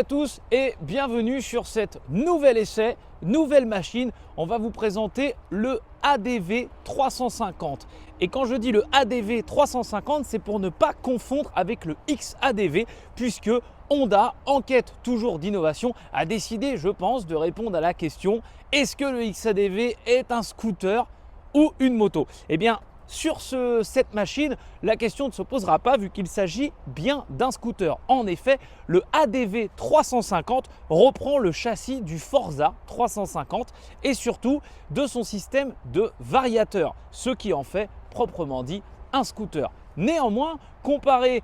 à tous et bienvenue sur cet nouvel essai, nouvelle machine. On va vous présenter le ADV 350. Et quand je dis le ADV 350, c'est pour ne pas confondre avec le XADV, puisque Honda, en quête toujours d'innovation, a décidé, je pense, de répondre à la question: est-ce que le XADV est un scooter ou une moto? Eh bien, sur cette machine, la question ne se posera pas vu qu'il s'agit bien d'un scooter. En effet, le ADV 350 reprend le châssis du Forza 350 et surtout de son système de variateur, ce qui en fait proprement dit un scooter. Néanmoins, comparé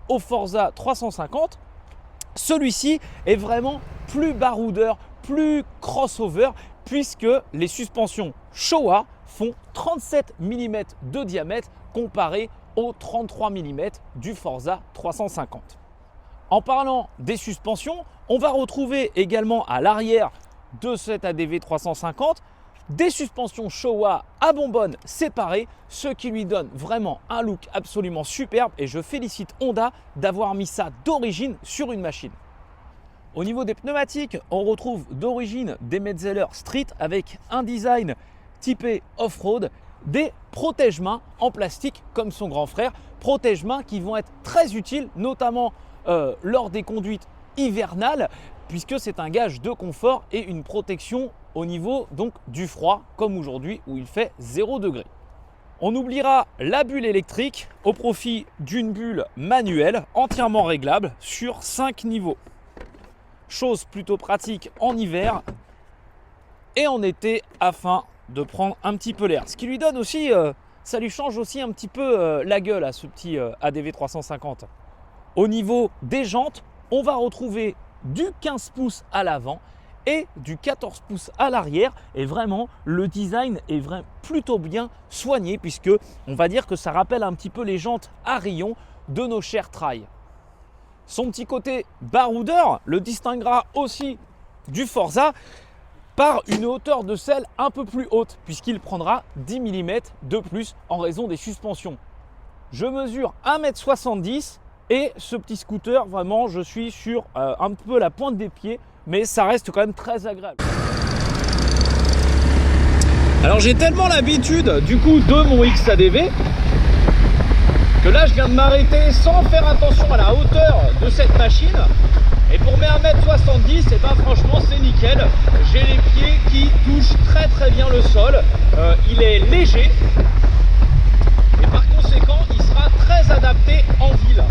au Forza 350, celui-ci est vraiment plus baroudeur, plus crossover, puisque les suspensions Showa font 37 mm de diamètre comparé aux 33 mm du Forza 350. En parlant des suspensions, on va retrouver également à l'arrière de cet ADV 350 des suspensions Showa à bonbonnes séparées, ce qui lui donne vraiment un look absolument superbe et je félicite Honda d'avoir mis ça d'origine sur une machine. Au niveau des pneumatiques, on retrouve d'origine des Metzeler Street avec un design typé off-road, des protège-mains en plastique comme son grand frère, protège-mains qui vont être très utiles notamment lors des conduites hivernales, puisque c'est un gage de confort et une protection au niveau donc du froid, comme aujourd'hui où il fait 0 degré. On oubliera la bulle électrique au profit d'une bulle manuelle entièrement réglable sur 5 niveaux. Chose plutôt pratique en hiver et en été afin de prendre un petit peu l'air. Ce qui lui donne aussi, ça lui change aussi un petit peu la gueule à ce petit ADV 350. Au niveau des jantes, on va retrouver du 15 pouces à l'avant et du 14 pouces à l'arrière. Et vraiment, le design est vraiment plutôt bien soigné puisque on va dire que ça rappelle un petit peu les jantes à rayons de nos chers trails. Son petit côté baroudeur le distinguera aussi du Forza par une hauteur de selle un peu plus haute puisqu'il prendra 10 mm de plus en raison des suspensions. Je mesure 1,70 m et ce petit scooter, vraiment, je suis sur un peu la pointe des pieds, mais ça reste quand même très agréable. Alors j'ai tellement l'habitude du coup de mon XADV que là je viens de m'arrêter sans faire attention à la hauteur de cette machine. Et pour mes 1,70 m, et ben franchement c'est nickel. J'ai les pieds qui touchent très bien le sol. Il est léger et par conséquent il sera très adapté en ville.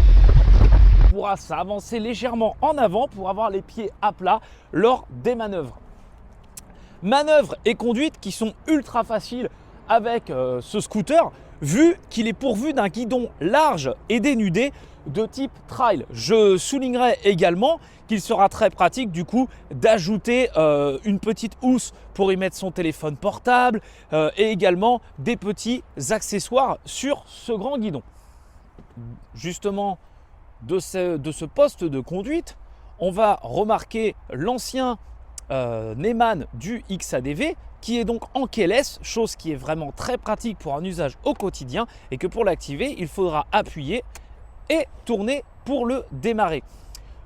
On pourra s'avancer légèrement en avant pour avoir les pieds à plat lors des manœuvres. Manœuvres et conduites qui sont ultra faciles avec ce scooter, vu qu'il est pourvu d'un guidon large et dénudé de type trail. Je soulignerai également qu'il sera très pratique du coup d'ajouter une petite housse pour y mettre son téléphone portable et également des petits accessoires sur ce grand guidon. Justement de ce poste de conduite, on va remarquer l'ancien Neyman du XADV qui est donc en keyless, chose qui est vraiment très pratique pour un usage au quotidien et que pour l'activer, il faudra appuyer et tourner pour le démarrer.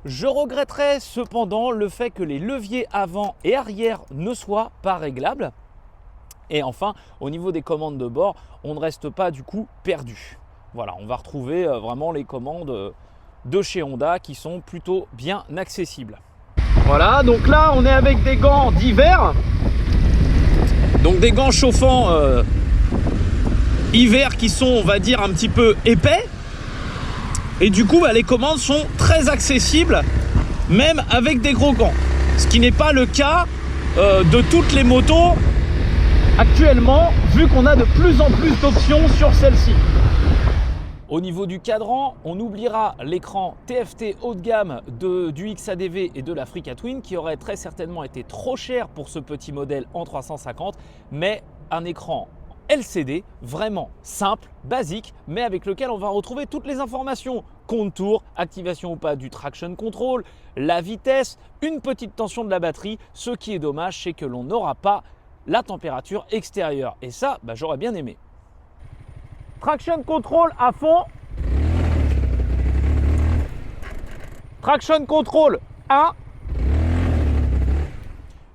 Je regretterai cependant le fait que les leviers avant et arrière ne soient pas réglables. Et enfin, au niveau des commandes de bord, on ne reste pas du coup perdu. Voilà, on va retrouver vraiment les commandes de chez Honda qui sont plutôt bien accessibles. Voilà, donc là on est avec des gants d'hiver. Donc des gants chauffants hiver qui sont, on va dire, un petit peu épais. Et du coup, les commandes sont très accessibles, même avec des gros gants. Ce qui n'est pas le cas de toutes les motos actuellement, vu qu'on a de plus en plus d'options sur celle-ci. Au niveau du cadran, on oubliera l'écran TFT haut de gamme du XADV et de l'Africa Twin qui aurait très certainement été trop cher pour ce petit modèle en 350, mais un écran LCD vraiment simple, basique, mais avec lequel on va retrouver toutes les informations: contour, activation ou pas du traction control, la vitesse, une petite tension de la batterie. Ce qui est dommage, c'est que l'on n'aura pas la température extérieure et ça, j'aurais bien aimé. Traction control à fond. Traction control 1.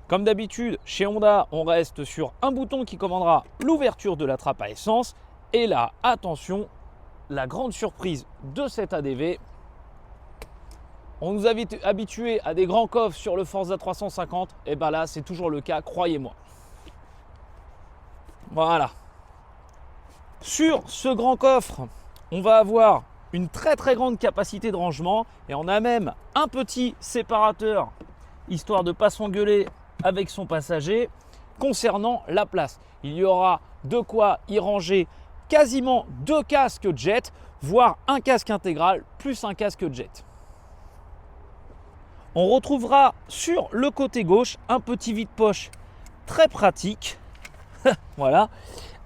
Comme d'habitude, chez Honda, on reste sur un bouton qui commandera l'ouverture de la trappe à essence. Et là, attention, la grande surprise de cet ADV. On nous a habitués à des grands coffres sur le Forza 350. Et bien là, c'est toujours le cas, croyez-moi. Voilà. Sur ce grand coffre, on va avoir une très grande capacité de rangement. Et on a même un petit séparateur, histoire de ne pas s'engueuler avec son passager. Concernant la place, il y aura de quoi y ranger quasiment 2 casques jet, voire un casque intégral plus un casque jet. On retrouvera sur le côté gauche un petit vide-poche très pratique, voilà,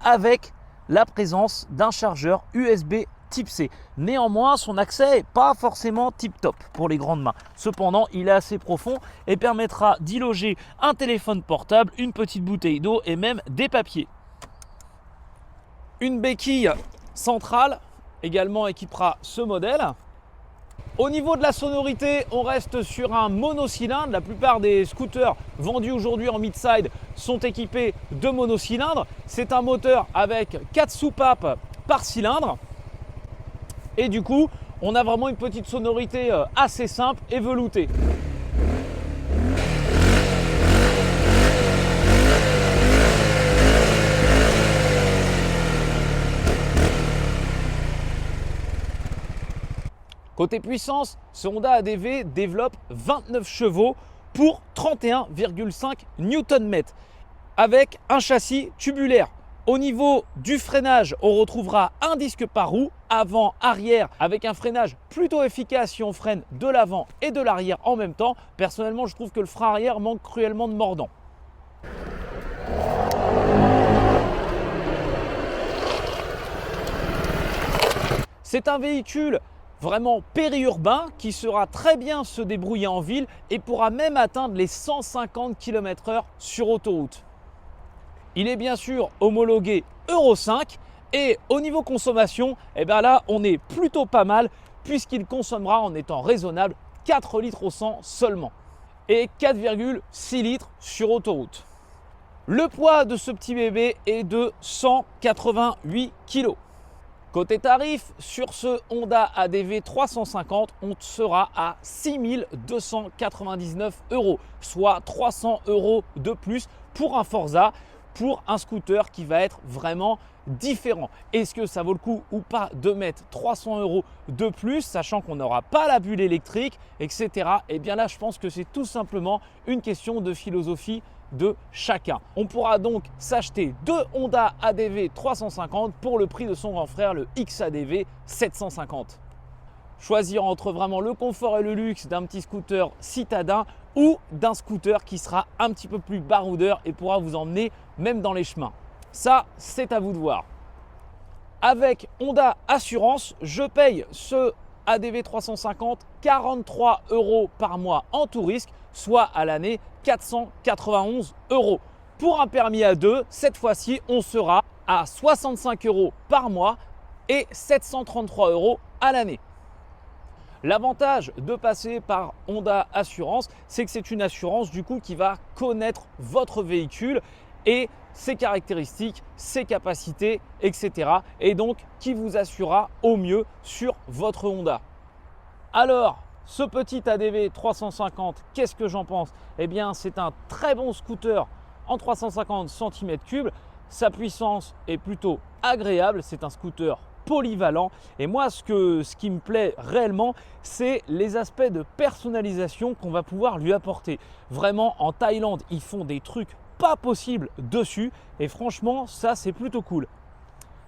avec la présence d'un chargeur USB type C. Néanmoins, son accès n'est pas forcément tip-top pour les grandes mains. Cependant, il est assez profond et permettra d'y loger un téléphone portable, une petite bouteille d'eau et même des papiers. Une béquille centrale également équipera ce modèle. Au niveau de la sonorité, on reste sur un monocylindre. La plupart des scooters vendus aujourd'hui en mid-side sont équipés de monocylindres. C'est un moteur avec 4 soupapes par cylindre. Et du coup, on a vraiment une petite sonorité assez simple et veloutée. Côté puissance, ce Honda ADV développe 29 chevaux pour 31,5 Nm avec un châssis tubulaire. Au niveau du freinage, on retrouvera un disque par roue avant-arrière avec un freinage plutôt efficace si on freine de l'avant et de l'arrière en même temps. Personnellement, je trouve que le frein arrière manque cruellement de mordant. C'est un véhicule vraiment périurbain qui saura très bien se débrouiller en ville et pourra même atteindre les 150 km/h sur autoroute. Il est bien sûr homologué Euro 5 et au niveau consommation, là on est plutôt pas mal puisqu'il consommera en étant raisonnable 4 litres au 100 seulement et 4,6 litres sur autoroute. Le poids de ce petit bébé est de 188 kg. Côté tarif, sur ce Honda ADV 350, on sera à 6 299 €, soit 300 € de plus pour un Forza, pour un scooter qui va être vraiment différent. Est-ce que ça vaut le coup ou pas de mettre 300 € de plus, sachant qu'on n'aura pas la bulle électrique, etc. Eh bien là, je pense que c'est tout simplement une question de philosophie de chacun. On pourra donc s'acheter 2 Honda ADV 350 pour le prix de son grand frère, le XADV 750. Choisir entre vraiment le confort et le luxe d'un petit scooter citadin ou d'un scooter qui sera un petit peu plus baroudeur et pourra vous emmener même dans les chemins. Ça, c'est à vous de voir. Avec Honda Assurance, je paye ce ADV 350 43 € par mois en tout risque, soit à l'année 491 €. Pour un permis A2, cette fois-ci, on sera à 65 € par mois et 733 € à l'année. L'avantage de passer par Honda Assurance, c'est que c'est une assurance du coup qui va connaître votre véhicule et ses caractéristiques, ses capacités, etc. Et donc qui vous assurera au mieux sur votre Honda. Alors, ce petit ADV 350, qu'est-ce que j'en pense? Eh bien, c'est un très bon scooter en 350 cm3. Sa puissance est plutôt agréable. C'est un scooter polyvalent. Et moi, ce qui me plaît réellement, c'est les aspects de personnalisation qu'on va pouvoir lui apporter. Vraiment, en Thaïlande, ils font des trucs pas possibles dessus. Et franchement, ça, c'est plutôt cool.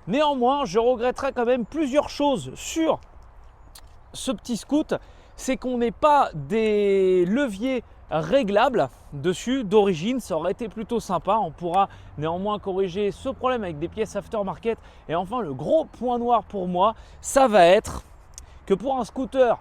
Néanmoins, je regretterais quand même plusieurs choses sur ce petit scoot. C'est qu'on n'ait pas des leviers réglables dessus d'origine. Ça aurait été plutôt sympa. On pourra néanmoins corriger ce problème avec des pièces aftermarket. Et enfin, le gros point noir pour moi, ça va être que pour un scooter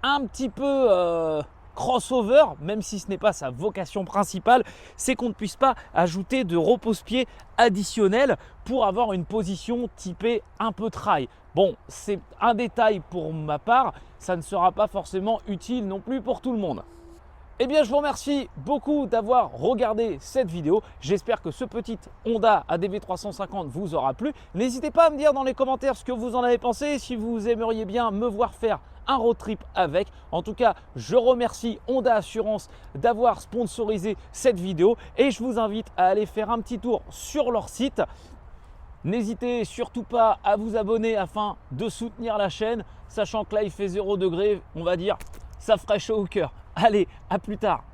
un petit peu crossover, même si ce n'est pas sa vocation principale, c'est qu'on ne puisse pas ajouter de repose-pied additionnel pour avoir une position typée un peu trail. Bon, c'est un détail pour ma part, ça ne sera pas forcément utile non plus pour tout le monde. Eh bien, je vous remercie beaucoup d'avoir regardé cette vidéo. J'espère que ce petit Honda ADV 350 vous aura plu. N'hésitez pas à me dire dans les commentaires ce que vous en avez pensé, si vous aimeriez bien me voir faire un road trip avec. En tout cas, je remercie Honda Assurance d'avoir sponsorisé cette vidéo et je vous invite à aller faire un petit tour sur leur site. N'hésitez surtout pas à vous abonner afin de soutenir la chaîne, sachant que là il fait 0 degré, on va dire, ça ferait chaud au cœur. Allez, à plus tard.